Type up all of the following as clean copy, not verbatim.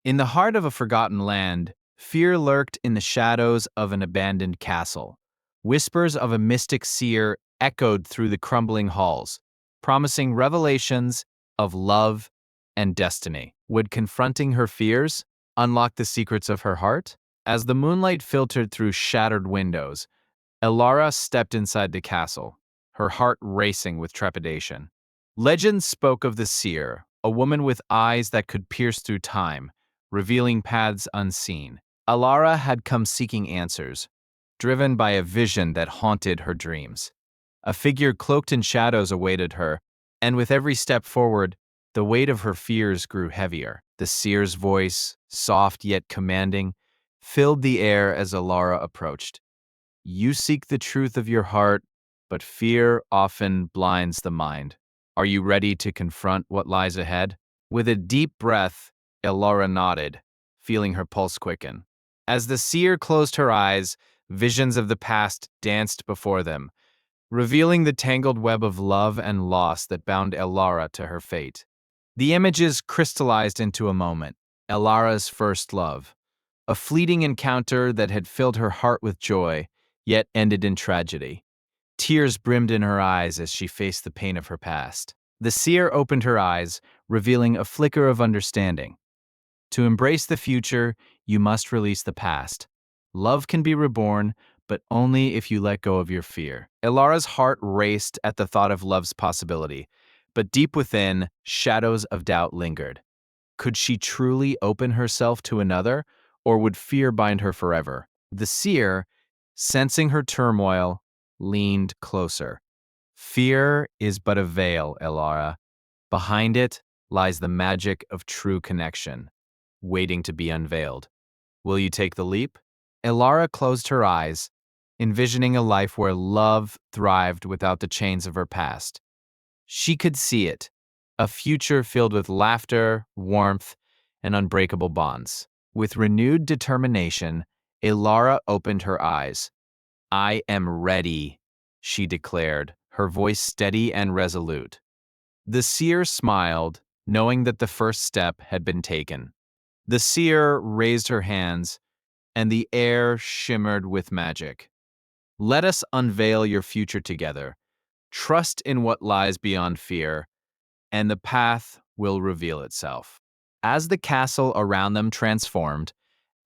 In the heart of a forgotten land, fear lurked in the shadows of an abandoned castle. Whispers of a mystic seer echoed through the crumbling halls, promising revelations of love and destiny. Would confronting her fears unlock the secrets of her heart? As the moonlight filtered through shattered windows, Elara stepped inside the castle, her heart racing with trepidation. Legends spoke of the seer, a woman with eyes that could pierce through time, revealing paths unseen. Alara had come seeking answers, driven by a vision that haunted her dreams. A figure cloaked in shadows awaited her, and with every step forward, the weight of her fears grew heavier. The seer's voice, soft yet commanding, filled the air as Alara approached. You seek the truth of your heart, but fear often blinds the mind. Are you ready to confront what lies ahead? With a deep breath, Elora nodded, feeling her pulse quicken. As the seer closed her eyes, visions of the past danced before them, revealing the tangled web of love and loss that bound Elara to her fate. The images crystallized into a moment, Elara's first love, a fleeting encounter that had filled her heart with joy, yet ended in tragedy. Tears brimmed in her eyes as she faced the pain of her past. The seer opened her eyes, revealing a flicker of understanding. To embrace the future, you must release the past. Love can be reborn, but only if you let go of your fear. Elara's heart raced at the thought of love's possibility, but deep within, shadows of doubt lingered. Could she truly open herself to another, or would fear bind her forever? The seer, sensing her turmoil, leaned closer. Fear is but a veil, Elara. Behind it lies the magic of true connection, waiting to be unveiled. Will you take the leap? Elara closed her eyes, envisioning a life where love thrived without the chains of her past. She could see it, a future filled with laughter, warmth, and unbreakable bonds. With renewed determination, Elara opened her eyes. I am ready, she declared, her voice steady and resolute. The seer smiled, knowing that the first step had been taken. The seer raised her hands, and the air shimmered with magic. Let us unveil your future together. Trust in what lies beyond fear, and the path will reveal itself. As the castle around them transformed,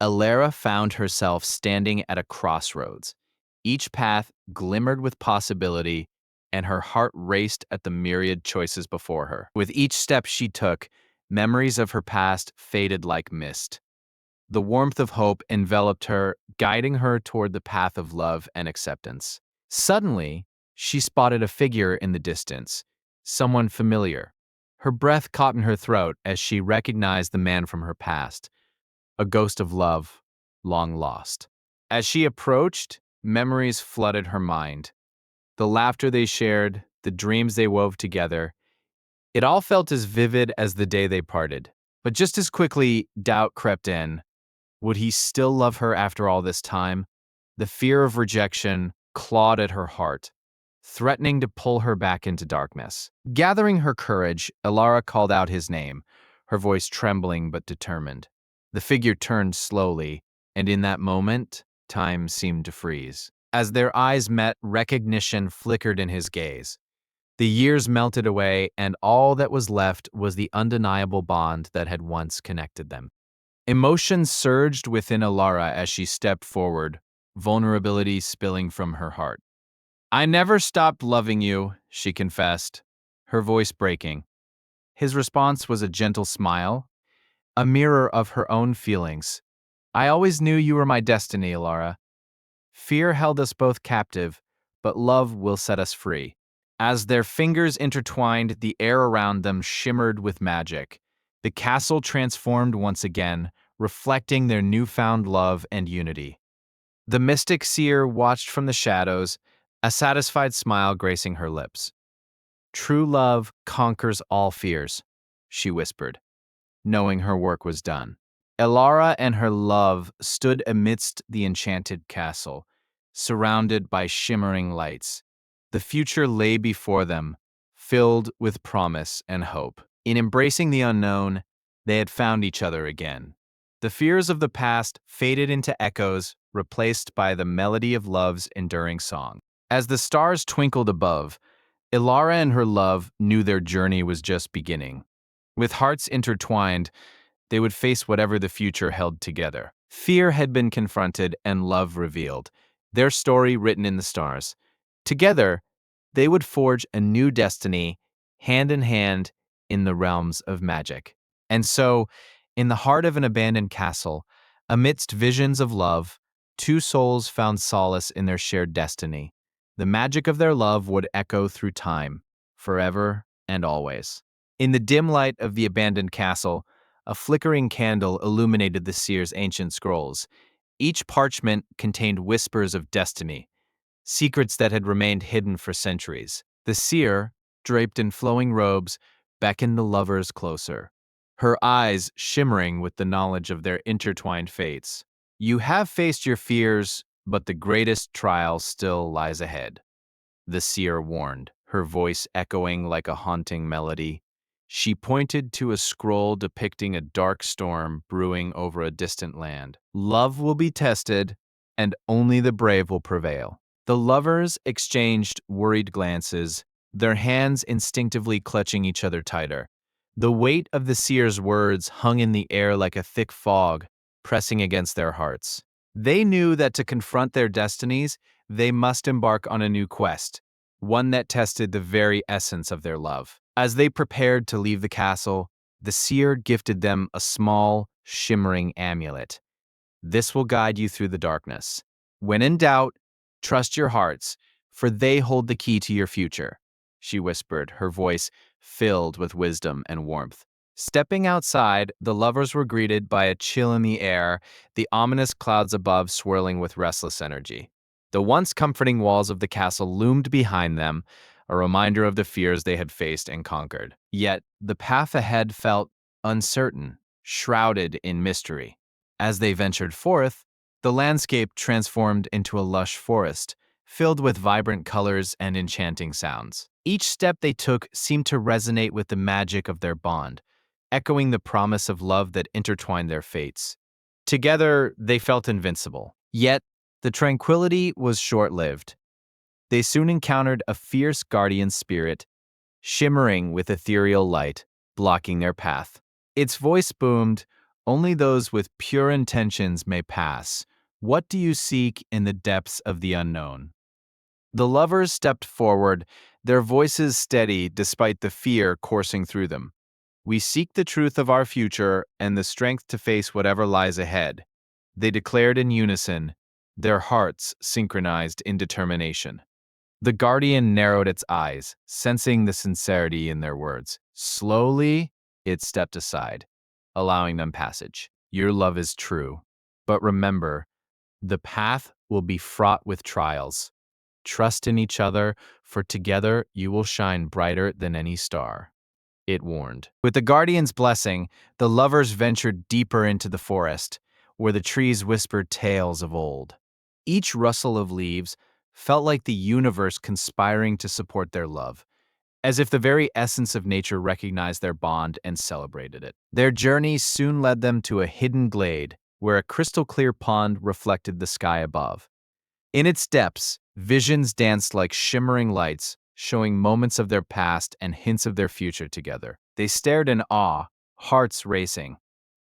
Elara found herself standing at a crossroads. Each path glimmered with possibility, and her heart raced at the myriad choices before her. With each step she took, memories of her past faded like mist. The warmth of hope enveloped her, guiding her toward the path of love and acceptance. Suddenly, she spotted a figure in the distance, someone familiar. Her breath caught in her throat as she recognized the man from her past, a ghost of love long lost. As she approached, memories flooded her mind. The laughter they shared, the dreams they wove together, it all felt as vivid as the day they parted. But just as quickly, doubt crept in. Would he still love her after all this time? The fear of rejection clawed at her heart, threatening to pull her back into darkness. Gathering her courage, Elara called out his name, her voice trembling but determined. The figure turned slowly, and in that moment, time seemed to freeze. As their eyes met, recognition flickered in his gaze. The years melted away, and all that was left was the undeniable bond that had once connected them. Emotion surged within Elara as she stepped forward, vulnerability spilling from her heart. I never stopped loving you, she confessed, her voice breaking. His response was a gentle smile, a mirror of her own feelings. I always knew you were my destiny, Elara. Fear held us both captive, but love will set us free. As their fingers intertwined, the air around them shimmered with magic. The castle transformed once again, reflecting their newfound love and unity. The mystic seer watched from the shadows, a satisfied smile gracing her lips. True love conquers all fears, she whispered, knowing her work was done. Elara and her love stood amidst the enchanted castle, surrounded by shimmering lights. The future lay before them, filled with promise and hope. In embracing the unknown, they had found each other again. The fears of the past faded into echoes, replaced by the melody of love's enduring song. As the stars twinkled above, Ilara and her love knew their journey was just beginning. With hearts intertwined, they would face whatever the future held together. Fear had been confronted and love revealed, their story written in the stars. Together, they would forge a new destiny, hand in hand, in the realms of magic. And so, in the heart of an abandoned castle, amidst visions of love, two souls found solace in their shared destiny. The magic of their love would echo through time, forever and always. In the dim light of the abandoned castle, a flickering candle illuminated the seer's ancient scrolls. Each parchment contained whispers of destiny, secrets that had remained hidden for centuries. The seer, draped in flowing robes, beckoned the lovers closer, her eyes shimmering with the knowledge of their intertwined fates. You have faced your fears, but the greatest trial still lies ahead, the seer warned, her voice echoing like a haunting melody. She pointed to a scroll depicting a dark storm brewing over a distant land. Love will be tested, and only the brave will prevail. The lovers exchanged worried glances, their hands instinctively clutching each other tighter. The weight of the seer's words hung in the air like a thick fog, pressing against their hearts. They knew that to confront their destinies, they must embark on a new quest, one that tested the very essence of their love. As they prepared to leave the castle, the seer gifted them a small, shimmering amulet. This will guide you through the darkness. When in doubt, trust your hearts, for they hold the key to your future, she whispered, her voice filled with wisdom and warmth. Stepping outside, the lovers were greeted by a chill in the air, the ominous clouds above swirling with restless energy. The once comforting walls of the castle loomed behind them, a reminder of the fears they had faced and conquered. Yet, the path ahead felt uncertain, shrouded in mystery. As they ventured forth, the landscape transformed into a lush forest, filled with vibrant colors and enchanting sounds. Each step they took seemed to resonate with the magic of their bond, echoing the promise of love that intertwined their fates. Together, they felt invincible. Yet, the tranquility was short-lived. They soon encountered a fierce guardian spirit, shimmering with ethereal light, blocking their path. Its voice boomed, "Only those with pure intentions may pass. What do you seek in the depths of the unknown?" The lovers stepped forward, their voices steady despite the fear coursing through them. "We seek the truth of our future and the strength to face whatever lies ahead," they declared in unison, their hearts synchronized in determination. The guardian narrowed its eyes, sensing the sincerity in their words. Slowly, it stepped aside, allowing them passage. "Your love is true, but remember, the path will be fraught with trials. Trust in each other, for together you will shine brighter than any star," it warned. With the guardian's blessing, the lovers ventured deeper into the forest, where the trees whispered tales of old. Each rustle of leaves felt like the universe conspiring to support their love, as if the very essence of nature recognized their bond and celebrated it. Their journey soon led them to a hidden glade, where a crystal-clear pond reflected the sky above. In its depths, visions danced like shimmering lights, showing moments of their past and hints of their future together. They stared in awe, hearts racing.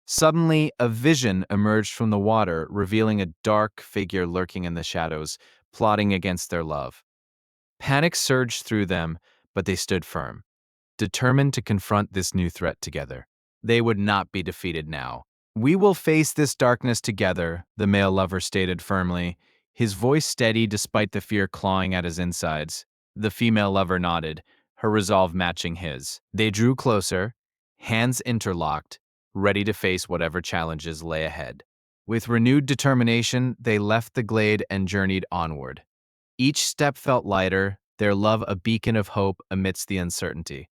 Suddenly, a vision emerged from the water, revealing a dark figure lurking in the shadows, plotting against their love. Panic surged through them, but they stood firm, determined to confront this new threat together. They would not be defeated now. "We will face this darkness together," the male lover stated firmly, his voice steady despite the fear clawing at his insides. The female lover nodded, her resolve matching his. They drew closer, hands interlocked, ready to face whatever challenges lay ahead. With renewed determination, they left the glade and journeyed onward. Each step felt lighter, their love a beacon of hope amidst the uncertainty.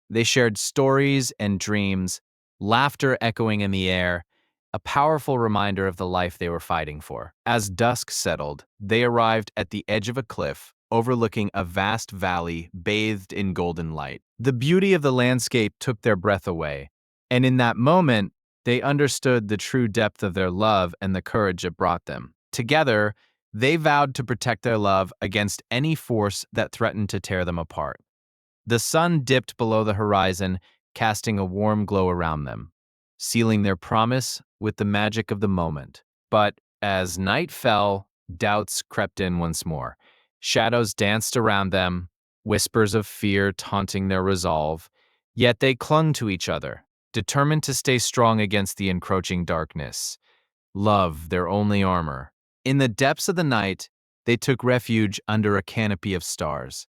They shared stories and dreams, laughter echoing in the air, a powerful reminder of the life they were fighting for. As dusk settled, they arrived at the edge of a cliff, overlooking a vast valley bathed in golden light. The beauty of the landscape took their breath away, and in that moment, They understood the true depth of their love and the courage it brought them. Together, they vowed to protect their love against any force that threatened to tear them apart. The sun dipped below the horizon, casting a warm glow around them, sealing their promise with the magic of the moment. But as night fell, doubts crept in once more. Shadows danced around them, whispers of fear taunting their resolve. Yet they clung to each other, determined to stay strong against the encroaching darkness. Love, their only armor. In the depths of the night, they took refuge under a canopy of stars,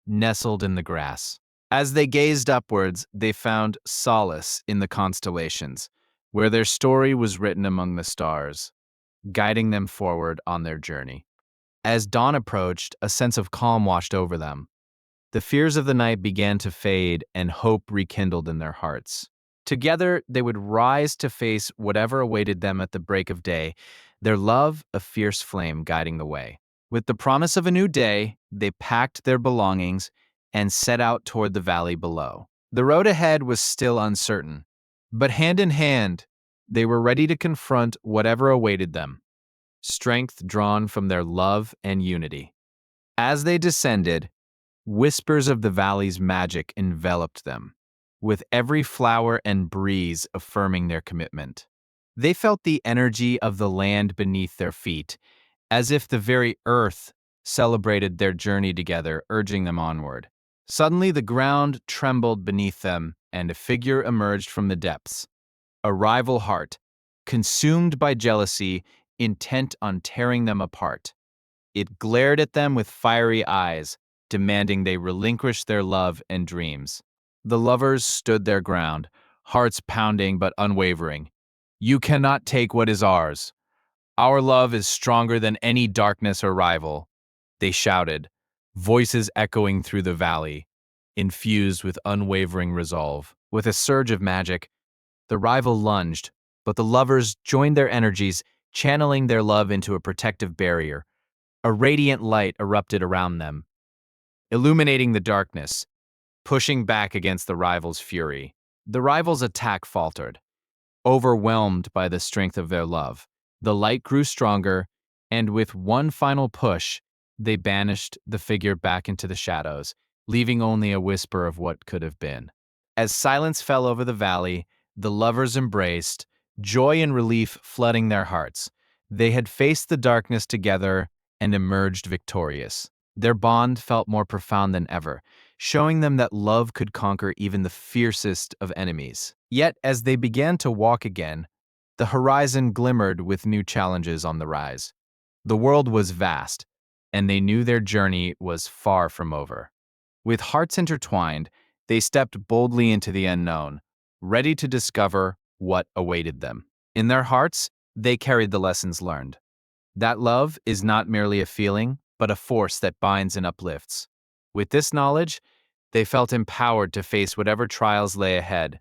nestled in the grass. As they gazed upwards, they found solace in the constellations, where their story was written among the stars, guiding them forward on their journey. As dawn approached, a sense of calm washed over them. The fears of the night began to fade, and hope rekindled in their hearts. Together, they would rise to face whatever awaited them at the break of day, their love a fierce flame guiding the way. With the promise of a new day, they packed their belongings and set out toward the valley below. The road ahead was still uncertain, but hand in hand, they were ready to confront whatever awaited them, strength drawn from their love and unity. As they descended, whispers of the valley's magic enveloped them, with every flower and breeze affirming their commitment. They felt the energy of the land beneath their feet, as if the very earth celebrated their journey together, urging them onward. Suddenly, the ground trembled beneath them, and a figure emerged from the depths. A rival heart, consumed by jealousy, intent on tearing them apart. It glared at them with fiery eyes, demanding they relinquish their love and dreams. The lovers stood their ground, hearts pounding but unwavering. "You cannot take what is ours. Our love is stronger than any darkness or rival," they shouted, voices echoing through the valley, infused with unwavering resolve. With a surge of magic, the rival lunged, but the lovers joined their energies, channeling their love into a protective barrier. A radiant light erupted around them, illuminating the darkness, pushing back against the rival's fury. The rival's attack faltered, overwhelmed by the strength of their love. The light grew stronger, and with one final push, they banished the figure back into the shadows, leaving only a whisper of what could have been. As silence fell over the valley, the lovers embraced, joy and relief flooding their hearts. They had faced the darkness together and emerged victorious. Their bond felt more profound than ever, showing them that love could conquer even the fiercest of enemies. Yet, as they began to walk again, the horizon glimmered with new challenges on the rise. The world was vast, and they knew their journey was far from over. With hearts intertwined, they stepped boldly into the unknown, ready to discover what awaited them. In their hearts, they carried the lessons learned. That love is not merely a feeling, but a force that binds and uplifts. With this knowledge, they felt empowered to face whatever trials lay ahead,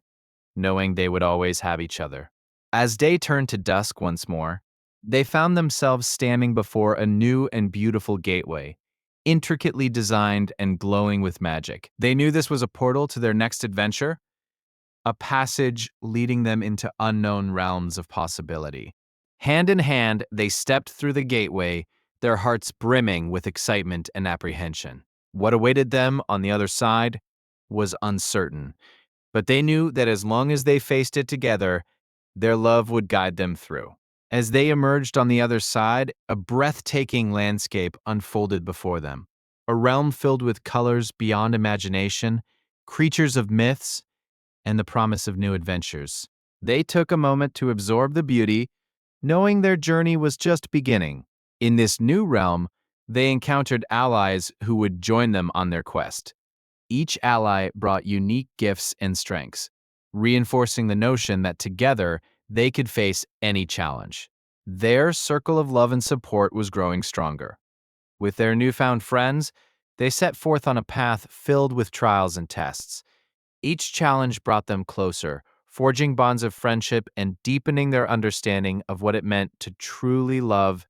knowing they would always have each other. As day turned to dusk once more, they found themselves standing before a new and beautiful gateway, intricately designed and glowing with magic. They knew this was a portal to their next adventure, a passage leading them into unknown realms of possibility. Hand in hand, they stepped through the gateway, their hearts brimming with excitement and apprehension. What awaited them on the other side was uncertain, but they knew that as long as they faced it together, their love would guide them through. As they emerged on the other side, a breathtaking landscape unfolded before them. A realm filled with colors beyond imagination, creatures of myths, and the promise of new adventures. They took a moment to absorb the beauty, knowing their journey was just beginning. In this new realm, they encountered allies who would join them on their quest. Each ally brought unique gifts and strengths, reinforcing the notion that together they could face any challenge. Their circle of love and support was growing stronger. With their newfound friends, they set forth on a path filled with trials and tests. Each challenge brought them closer, forging bonds of friendship and deepening their understanding of what it meant to truly love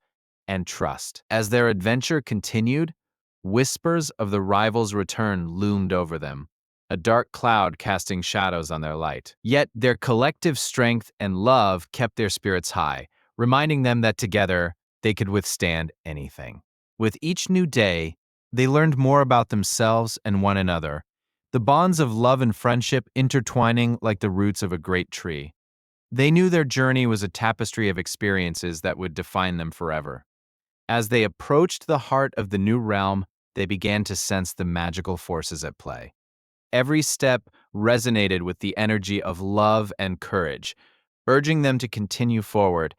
and trust. As their adventure continued, whispers of the rival's return loomed over them. a dark cloud casting shadows on their light. Yet their collective strength and love kept their spirits high, reminding them that together they could withstand anything. With each new day, they learned more about themselves and one another, the bonds of love and friendship intertwining like the roots of a great tree. They knew their journey was a tapestry of experiences that would define them forever. As they approached the heart of the new realm, they began to sense the magical forces at play. Every step resonated with the energy of love and courage, urging them to continue forward,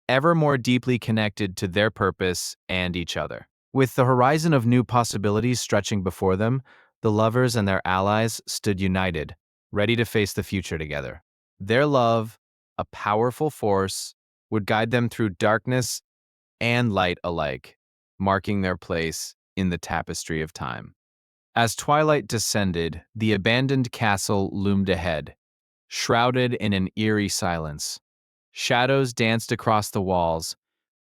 ever more deeply connected to their purpose and each other. With the horizon of new possibilities stretching before them, the lovers and their allies stood united, ready to face the future together. Their love, a powerful force, would guide them through darkness and light alike, marking their place in the tapestry of time. As twilight descended, the abandoned castle loomed ahead, shrouded in an eerie silence. Shadows danced across the walls,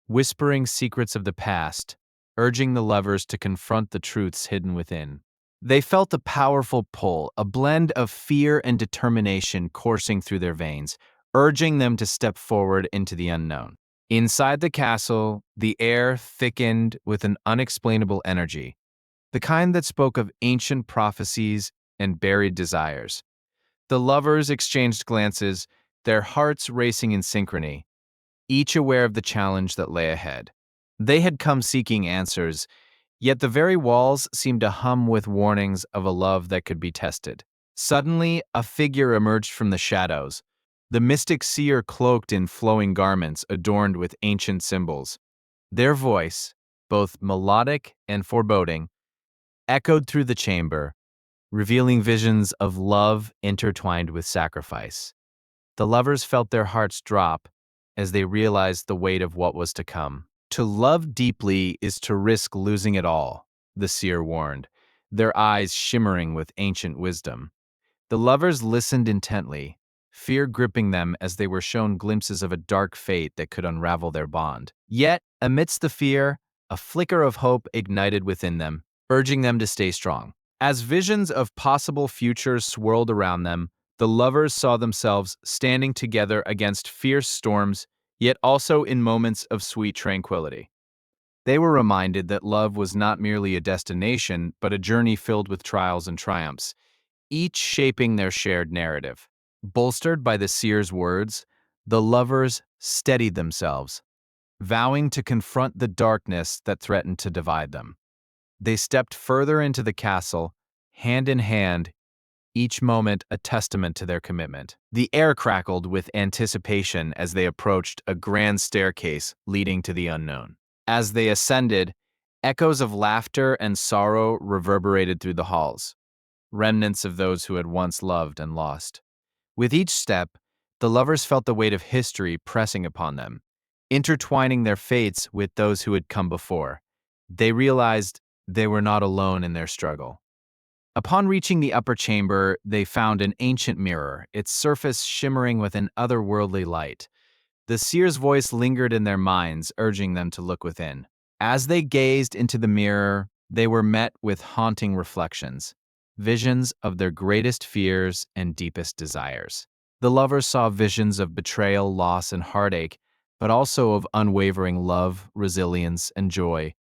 whispering secrets of the past, urging the lovers to confront the truths hidden within. They felt a powerful pull, a blend of fear and determination coursing through their veins, urging them to step forward into the unknown. Inside the castle, the air thickened with an unexplainable energy, the kind that spoke of ancient prophecies and buried desires. The lovers exchanged glances, their hearts racing in synchrony, each aware of the challenge that lay ahead. They had come seeking answers, yet the very walls seemed to hum with warnings of a love that could be tested. Suddenly, a figure emerged from the shadows, the mystic seer cloaked in flowing garments adorned with ancient symbols. Their voice, both melodic and foreboding, echoed through the chamber, revealing visions of love intertwined with sacrifice. The lovers felt their hearts drop as they realized the weight of what was to come. To love deeply is to risk losing it all, the seer warned, their eyes shimmering with ancient wisdom. The lovers listened intently, fear gripping them as they were shown glimpses of a dark fate that could unravel their bond. Yet, amidst the fear, a flicker of hope ignited within them, urging them to stay strong. As visions of possible futures swirled around them, the lovers saw themselves standing together against fierce storms, yet also in moments of sweet tranquility. They were reminded that love was not merely a destination, but a journey filled with trials and triumphs, each shaping their shared narrative. Bolstered by the seer's words, the lovers steadied themselves, vowing to confront the darkness that threatened to divide them. They stepped further into the castle, hand in hand, each moment a testament to their commitment. The air crackled with anticipation as they approached a grand staircase leading to the unknown. As they ascended, echoes of laughter and sorrow reverberated through the halls, remnants of those who had once loved and lost. With each step, the lovers felt the weight of history pressing upon them, intertwining their fates with those who had come before. They realized they were not alone in their struggle. Upon reaching the upper chamber, they found an ancient mirror, its surface shimmering with an otherworldly light. The seer's voice lingered in their minds, urging them to look within. As they gazed into the mirror, they were met with haunting reflections, visions of their greatest fears and deepest desires. The lovers saw visions of betrayal, loss, and heartache, but also of unwavering love, resilience, and joy.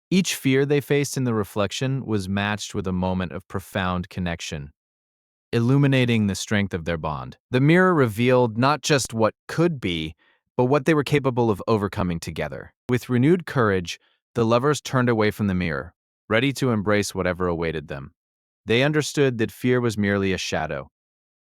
Each fear they faced in the reflection was matched with a moment of profound connection, illuminating the strength of their bond. The mirror revealed not just what could be, but what they were capable of overcoming together. With renewed courage, the lovers turned away from the mirror, ready to embrace whatever awaited them. They understood that fear was merely a shadow,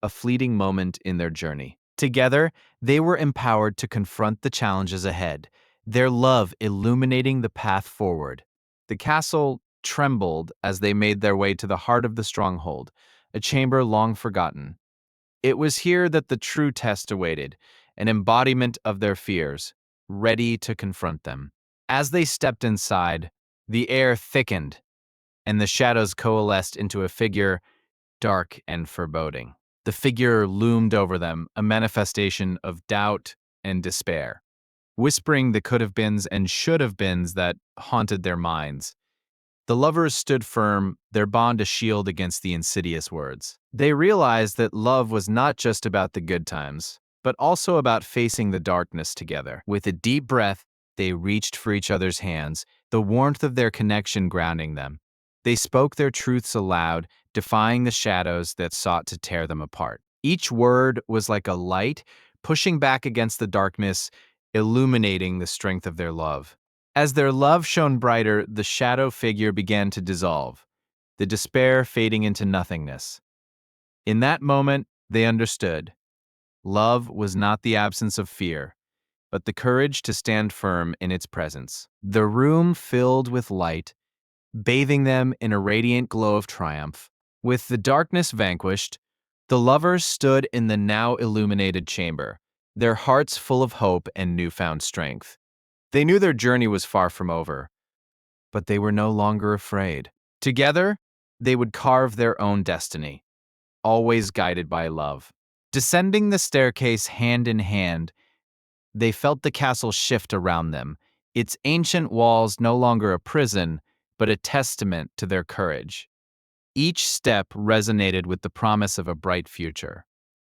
a fleeting moment in their journey. Together, they were empowered to confront the challenges ahead, their love illuminating the path forward. The castle trembled as they made their way to the heart of the stronghold, a chamber long forgotten. It was here that the true test awaited, an embodiment of their fears, ready to confront them. As they stepped inside, the air thickened, and the shadows coalesced into a figure dark and foreboding. The figure loomed over them, a manifestation of doubt and despair, whispering the could have beens and should have beens that haunted their minds. The lovers stood firm, their bond a shield against the insidious words. They realized that love was not just about the good times, but also about facing the darkness together. With a deep breath, they reached for each other's hands, the warmth of their connection grounding them. They spoke their truths aloud, defying the shadows that sought to tear them apart. Each word was like a light, pushing back against the darkness, illuminating the strength of their love. As their love shone brighter, the shadow figure began to dissolve, the despair fading into nothingness. In that moment, they understood. Love was not the absence of fear, but the courage to stand firm in its presence. The room filled with light, bathing them in a radiant glow of triumph. With the darkness vanquished, the lovers stood in the now illuminated chamber, their hearts full of hope and newfound strength. They knew their journey was far from over, but they were no longer afraid. Together, they would carve their own destiny, always guided by love. Descending the staircase hand in hand, they felt the castle shift around them, its ancient walls no longer a prison, but a testament to their courage. Each step resonated with the promise of a bright future.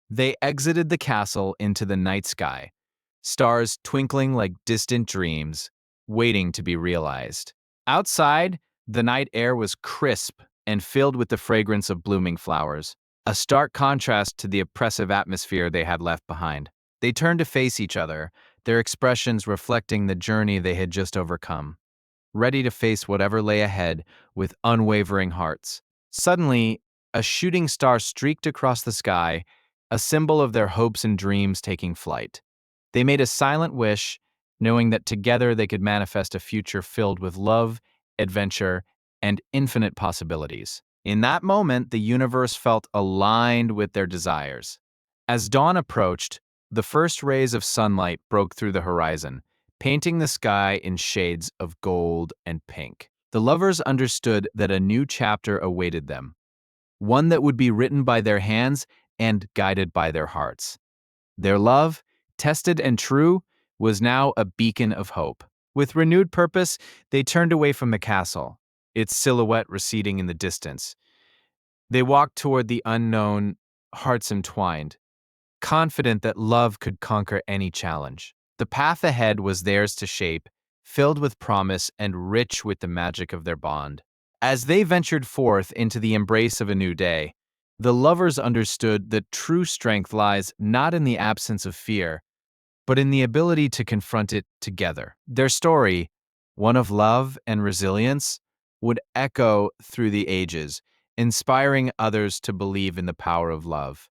They exited the castle into the night sky, stars twinkling like distant dreams, waiting to be realized. Outside, the night air was crisp and filled with the fragrance of blooming flowers, a stark contrast to the oppressive atmosphere they had left behind. They turned to face each other, their expressions reflecting the journey they had just overcome, ready to face whatever lay ahead with unwavering hearts. Suddenly, a shooting star streaked across the sky, a symbol of their hopes and dreams taking flight. They made a silent wish, knowing that together they could manifest a future filled with love, adventure, and infinite possibilities. In that moment, the universe felt aligned with their desires. As dawn approached, the first rays of sunlight broke through the horizon, painting the sky in shades of gold and pink. The lovers understood that a new chapter awaited them, one that would be written by their hands and guided by their hearts. Their love, tested and true, was now a beacon of hope. With renewed purpose, they turned away from the castle, its silhouette receding in the distance. They walked toward the unknown, hearts entwined, confident that love could conquer any challenge. The path ahead was theirs to shape, filled with promise and rich with the magic of their bond. As they ventured forth into the embrace of a new day, the lovers understood that true strength lies not in the absence of fear, but in the ability to confront it together. Their story, one of love and resilience, would echo through the ages, inspiring others to believe in the power of love.